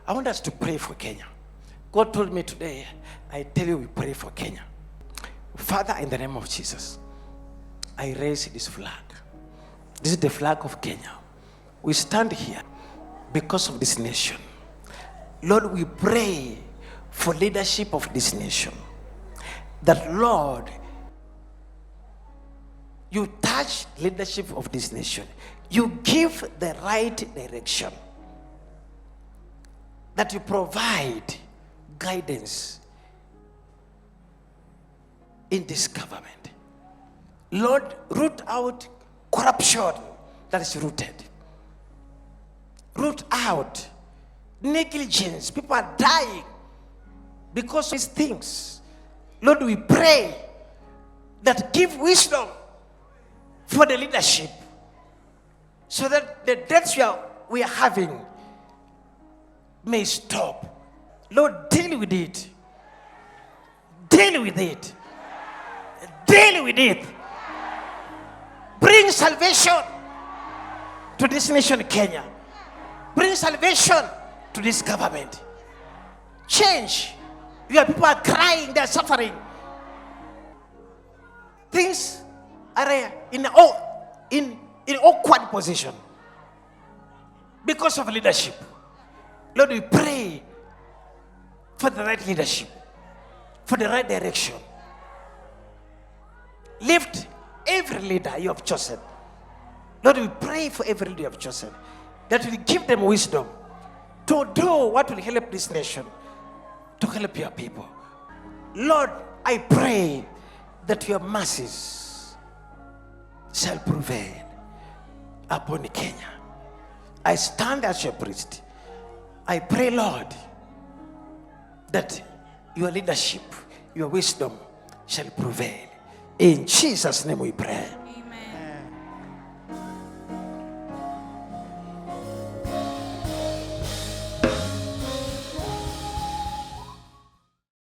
I want us to pray for Kenya. God told me today, I tell you, we pray for Kenya. Father, in the name of Jesus, I raise this flag. This is the flag of Kenya. We stand here because of this nation. Lord, we pray for leadership of this nation. That, Lord, you touch leadership of this nation. You give the right direction. That you provide guidance in this government. Lord, root out corruption that is rooted. Root out negligence. People are dying because of these things. Lord, we pray that give wisdom for the leadership so that the deaths we are having may stop. Lord, deal with it. Deal with it. Deal with it. Bring salvation to this nation, Kenya. Bring salvation to this government. Change. Your people are crying, they are suffering. Things are in awkward position because of leadership. Lord, we pray for the right leadership, for the right direction. Lift every leader you have chosen. Lord, we pray for every leader you have chosen, that will give them wisdom to do what will help this nation, to help your people. Lord, I pray that your mercies shall prevail upon Kenya. I stand as your priest. I pray, Lord, that your leadership, your wisdom shall prevail. In Jesus' name we pray.